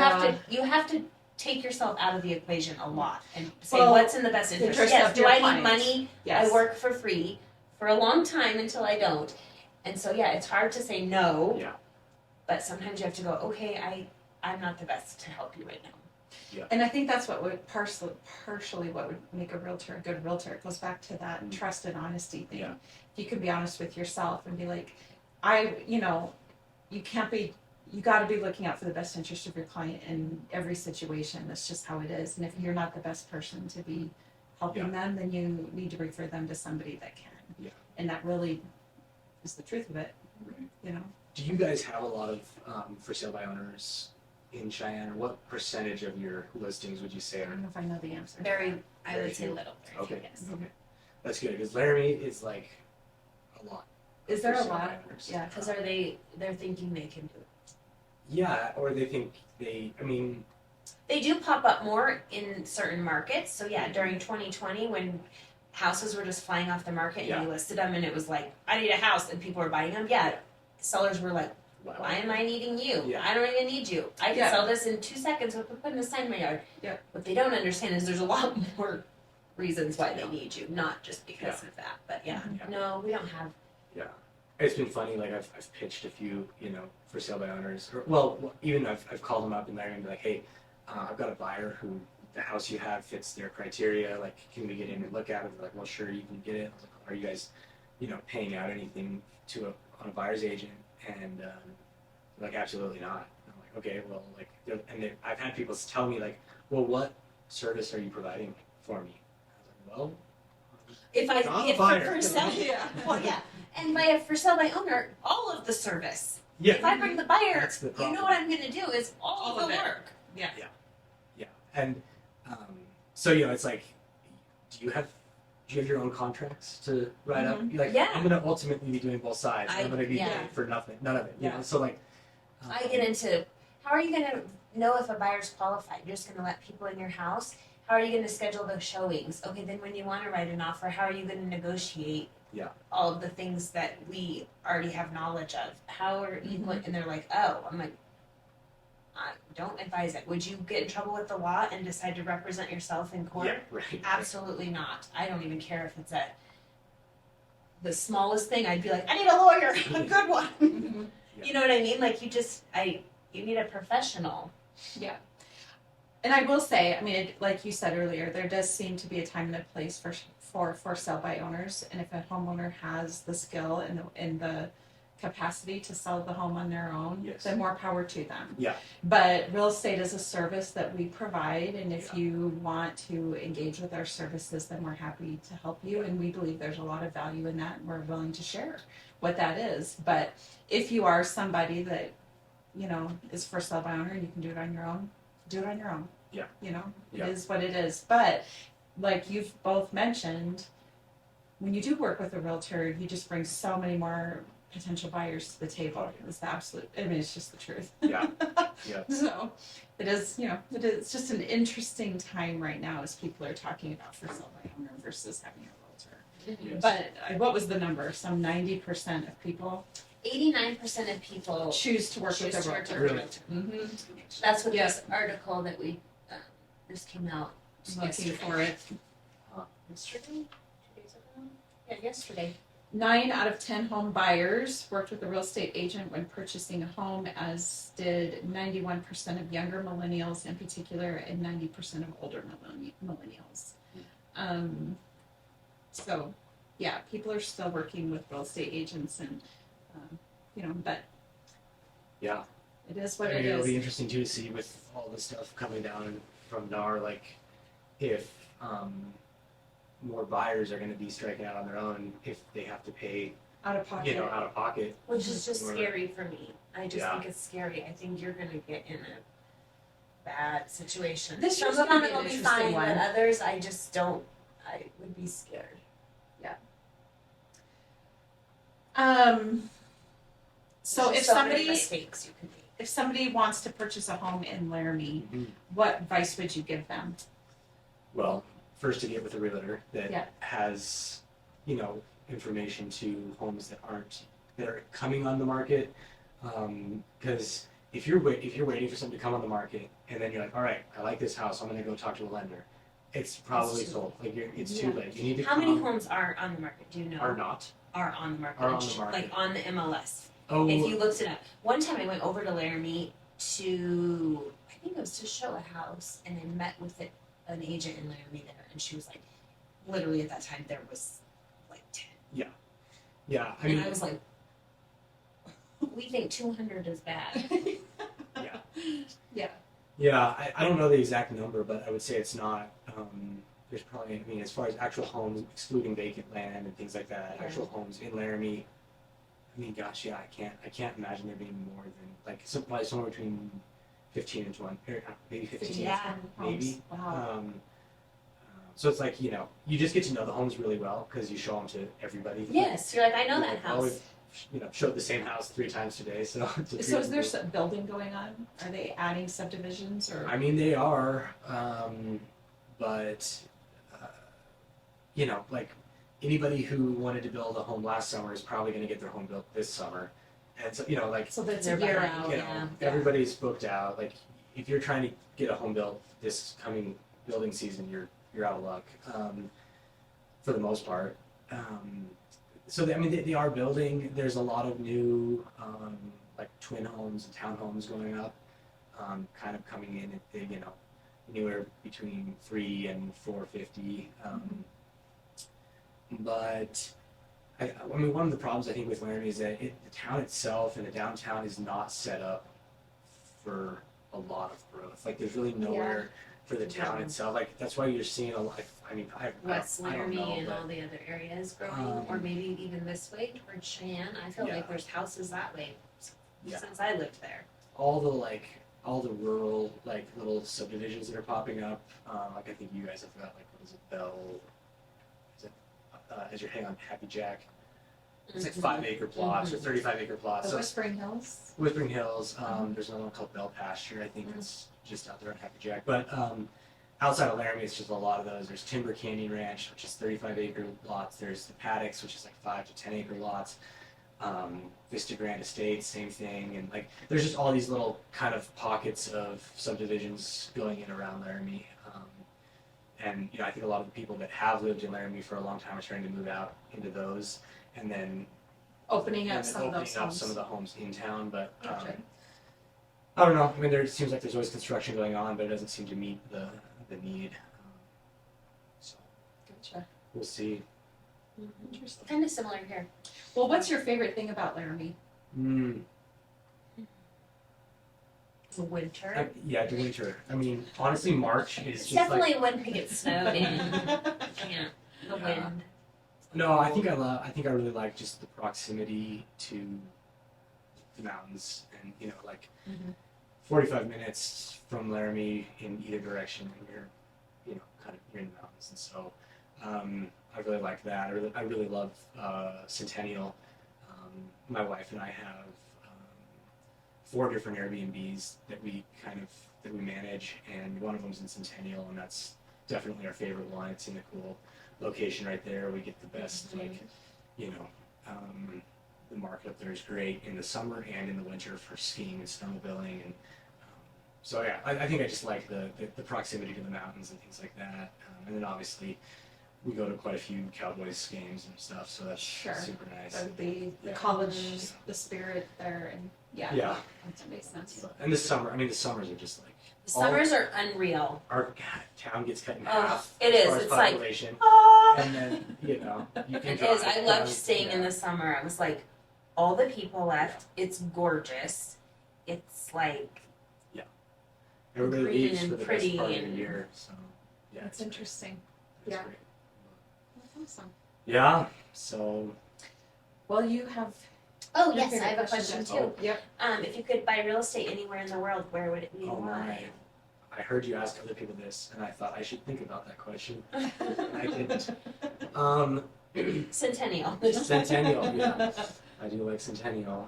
have to take yourself out of the equation a lot and say Well, what's in the best interest. interest Yes, of do your I need client. money? Yes. I work for free for a long time until I don't. And so yeah, it's hard to say no. Yeah. But sometimes you have to go, okay, I'm not the best to help you right now. And I think that's what would partially what would make a realtor a good realtor. It goes back to that trust and honesty thing. Yeah. If you can be honest with yourself and be like, you can't be, you got to be looking out for the best interest of your client in every situation. That's just how it is. And if you're not the best person to be helping them, then you need to refer them to somebody that can. Yeah. And that really is the truth of it. Right. You know. Do you guys have a lot of for sale by owners in Cheyenne, or what percentage of your listings would you say I are? don't know if I know the answer. I would say little. Okay. Yes. Okay. That's good because Laramie is like a lot. Is there for a sale lot? by owners. Yeah. Because they're thinking they can do it. Yeah, or they think They do pop up more in certain markets. So yeah, during 2020 when houses were just flying off the market and we listed them and it was like, I need a house and people were buying them. Yeah, sellers were like, why am I needing you? Yeah. I don't even need you. I can sell this in 2 seconds with putting a sign in my yard. Yeah. What they don't understand is there's a lot more reasons why they need you, not just because of that. But no, we don't have. Yeah, it's been funny. Like I've pitched a few, for sale by owners. Or, even I've called them up and they're gonna be like, hey, I've got a buyer who the house you have fits their criteria. Like, can we get in and look at it? They're like, well, sure, you can get it. I was like, are you guys, paying out anything on a buyer's agent? And they're like, absolutely not. I'm like, okay, well, I've had people tell me like, well, what service are you providing for me? I was like, well, If for sale, well, and by a for sale by owner, all of the service. Yeah. If I bring the buyer, That's the you problem. know what I'm going to do is all of of the it. work. Yeah. And so it's like, do you have your own contracts to write up? You're like, Yeah. I'm gonna ultimately be doing both sides. I'm gonna be yeah. paying for nothing, none of it. You Yeah. know, so like. I get into how are you going to know if a buyer's qualified? You're just going to let people in your house. How are you going to schedule those showings? Okay, then when you want to write an offer, how are you going to negotiate? Yeah. All of the things that we already have knowledge of. How are you going? And they're like, oh, I'm like, I don't advise it. Would you get in trouble with the law and decide to represent yourself in court? Yeah, right. Absolutely not. I don't even care if it's the smallest thing. I'd be like, I need a lawyer, a good one. Mm-hmm. You know what I mean? Like you need a professional. Yeah. And I will say, I mean, like you said earlier, there does seem to be a time and a place for sell by owners. And if a homeowner has the skill and the capacity to sell the home on their own, then more power to them. Yeah. But real estate is a service that we provide. And if you want to engage with our services, then we're happy to help you. And we believe there's a lot of value in that. And we're willing to share what that is. But if you are somebody that, is for sale by owner and you can do it on your own, do it on your own. Yeah. It is what it is. But like you've both mentioned, when you do work with a realtor, you just bring so many more potential buyers to the table. It's the absolute, it's just the truth. Yeah. Yeah. So it is, it's just an interesting time right now as people are talking about for sale by owner versus having a realtor. Yes. But what was the number? Some 90% of people 89% of people choose to work with a realtor. Really? Mm-hmm. That's what this article that we just came out Looking for it. yesterday. 2 days ago. Yeah, yesterday. 9 out of 10 home buyers worked with a real estate agent when purchasing a home, as did 91% of younger millennials in particular, and 90% of older millennials. So, yeah, people are still working with real estate agents, and but Yeah. it is what I mean, it it'll be is. interesting too to see with all the stuff coming down from NAR, like if more buyers are going to be striking out on their own if they have to pay, Out of pocket. out of pocket. Which is just Or- scary for me. I just Yeah. think it's scary. I think you're gonna get in a bad situation. This Some year's of gonna them be will an be interesting fine, one. but others I just don't. I would be scared. So There's if so many somebody mistakes you can make. if somebody wants to purchase a home in Laramie, what advice would you give them? Well, first to get with a realtor that Yeah. has, information to homes that are coming on the market. Because if you're waiting for something to come on the market and then you're like, all right, I like this house, I'm gonna go talk to a lender. It's probably sold. Like it's too late. You need to How come. many homes are on the market? Do you know? Are not. Are on the market. Are on the market. Like on the MLS. Oh. If you looked it up. One time I went over to Laramie to, I think it was to show a house, and I met with an agent in Laramie there, and she was like, literally at that time there was like 10. Yeah, I And mean, I was like, we think 200 is bad. yeah, I don't know the exact number, but I would say it's not, there's probably, I mean, as far as actual homes, excluding vacant land and things like that, Yeah. actual homes in Laramie, I mean, gosh, yeah, I can't imagine there being more than, like, probably somewhere between 15 and 20, or maybe 15. Yeah. Maybe. Wow. So it's like, you know, you just get to know the homes really well because you show them to everybody. Yes, you're like, I know You're that like, oh, house. we've, you know, showed the same house 3 times today, so. it's So is there really- some building going on? Are they adding subdivisions or? I mean, they are, but, you know, like, anybody who wanted to build a home last summer is probably gonna get their home built this summer. And so, you know, like, So that's They're a year behind, out. you know, yeah. everybody's booked out. Like, if you're trying to get a home built this coming building season, you're out of luck, for the most part. So I mean, they are building. There's a lot of new, like twin homes and townhomes going up, kind of coming in at the, you know, anywhere between 3 and 450. But I mean, one of the problems I think with Laramie is that the town itself and the downtown is not set up for a lot of growth. Like, there's really nowhere for the town Yeah. itself. Like, that's why you're seeing a lot. I mean, West I don't Laramie know, and but all the other areas growing, or maybe even this way towards Cheyenne. I feel Yeah. like there's houses that way Yeah. since I lived there. all the rural, like, little subdivisions that are popping up. Like, I think you guys have got, like, what is it, Bell? Is it as you're heading on Happy Jack? It's like 5-acre plots or 35-acre plots. The So Whispering Hills? Whispering Hills. There's another one called Bell Pasture. I think it's just out there on Happy Jack. But outside of Laramie, it's just a lot of those. There's Timber Canyon Ranch, which is 35-acre lots. There's the Paddocks, which is like 5 to 10-acre lots. Vista Grand Estates, same thing. And like, there's just all these little kind of pockets of subdivisions going in around Laramie. And you know, I think a lot of the people that have lived in Laramie for a long time are starting to move out into those, and then Opening up and then some of opening those up homes. some of the homes in town. But Gotcha. I don't know. I mean, there seems like there's always construction going on, but it doesn't seem to meet the need. So Gotcha. we'll see. Interesting. Kind of similar here. Well, what's your favorite thing about Laramie? The winter. Yeah, the winter. I mean, honestly, March is It's just definitely like. when it gets snowed in. Yeah, the Yeah. wind. No, I think I really like just the proximity to the mountains, and you know, like 45 minutes from Laramie in either direction, and you're, you know, kind of you're in the mountains, and so I really like that. I really love Centennial. My wife and I have 4 different Airbnbs that we manage, and one of them's in Centennial, and that's definitely our favorite one. It's in a cool location right there. We get the best, like, you know, the market up there is great in the summer and in the winter for skiing and snowmobiling, and so yeah, I think I just like the proximity to the mountains and things like that, and then obviously we go to quite a few Cowboys games and stuff, so that's Sure. super nice. The Yeah. college, the spirit there, and yeah. Yeah. That makes sense. And the summers are just like The summers are unreal. our town gets cut in Oh, half. it as is. far as It's like, population, ah! and then you know you can It drive. is. I loved down, staying in yeah. the summer. I was like, all the people left. It's gorgeous. It's like, Everybody green leaves and for the pretty best part of the and- year, so yeah, That's interesting. it's Yeah. great. That's awesome. Yeah. So Well, you have. oh your yes, I favorite have a question Jen. too. Yep. If you could buy real estate anywhere in the world, where would it be? oh and my, why? I heard you ask other people this, and I thought I should think about that question. I didn't. Centennial. Centennial, yeah. I do like Centennial.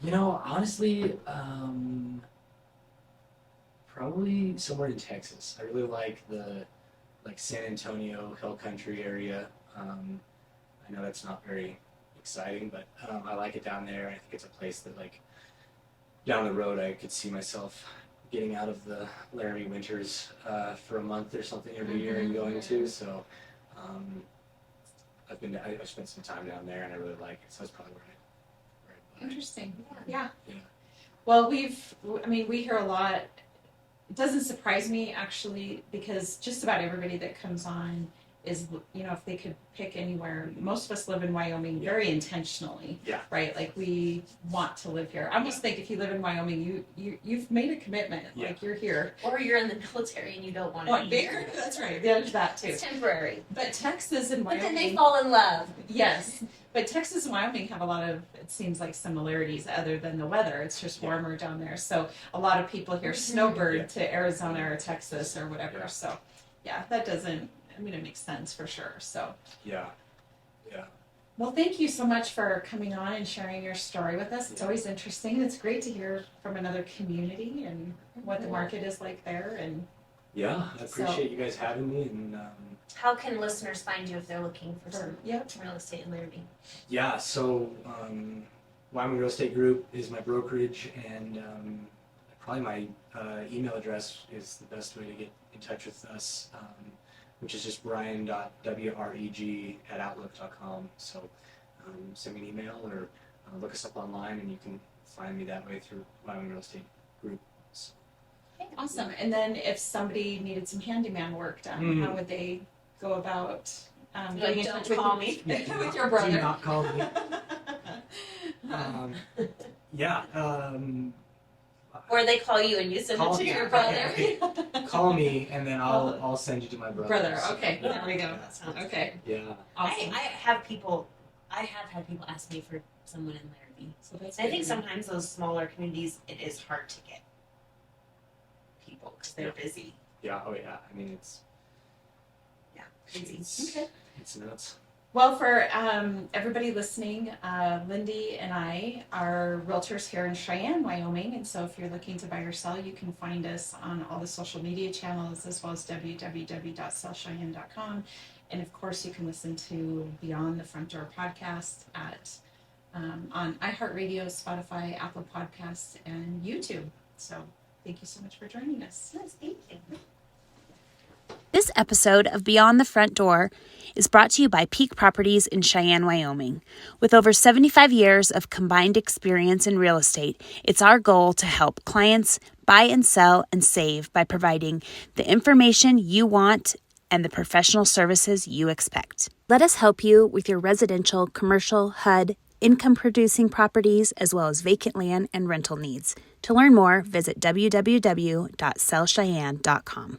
You know, honestly, probably somewhere in Texas. I really like the San Antonio Hill Country area. I know that's not very exciting, but I like it down there. I think it's a place that, like, down the road I could see myself getting out of the Laramie winters for a month or something every year and going to. So I've spent some time down there and I really like it. So that's probably where I'd Interesting. buy. Yeah. Yeah. Well, we hear a lot. It doesn't surprise me actually, because just about everybody that comes on is, if they could pick anywhere, most of us live in Wyoming very intentionally. Yeah. Right? Like we want to live here. I almost think if you live in Wyoming, you've made a commitment. Yeah. Like you're here. Or you're in the military and you don't want to Want be bigger? here. That's right. There's that too. It's temporary. But Texas and But Wyoming. then they fall in love. Yes, but Texas and Wyoming have a lot of, it seems like, similarities other than the weather. It's just warmer down there. So a lot of people hear snowbird to Arizona or Texas or whatever. Yeah. So yeah, that doesn't, it makes sense for sure. So, Yeah. well, thank you so much for coming on and sharing your story with us. It's always interesting. It's great to hear from another community and what the market is like there. And Yeah, I appreciate you guys having me, and How can listeners find you if they're looking for some yep. real estate in Laramie? yeah. So Wyoming Real Estate Group is my brokerage, and probably my email address is the best way to get in touch with us, which is just brian.wreg@outlook.com. So send me an email or look us up online, and you can find me that way through Wyoming Real Estate Group. So, Awesome. And then if somebody needed some handyman work done, how would they go about getting in touch with call me. with your Do brother? not call me. Yeah. Or they call you and you send it to your brother. Call me, and then I'll send you to my brother. Brother. Okay. Yeah. There we go. That sounds Okay. Yeah. Awesome. I have had people ask me for someone in Laramie. So that's I think good. sometimes those smaller communities, it is hard to get people because they're busy. Yeah. Oh yeah. I mean, it's Busy. Okay. it's nuts. Well, for everybody listening, Lindy and I are realtors here in Cheyenne, Wyoming. And so if you're looking to buy or sell, you can find us on all the social media channels, as well as www.sellcheyenne.com. And of course, you can listen to Beyond the Front Door podcast on iHeartRadio, Spotify, Apple Podcasts, and YouTube. So thank you so much for joining us. Yes, thank you. This episode of Beyond the Front Door is brought to you by Peak Properties in Cheyenne, Wyoming. With over 75 years of combined experience in real estate, it's our goal to help clients buy and sell and save by providing the information you want and the professional services you expect. Let us help you with your residential, commercial, HUD, income-producing properties, as well as vacant land and rental needs. To learn more, visit www.sellcheyenne.com.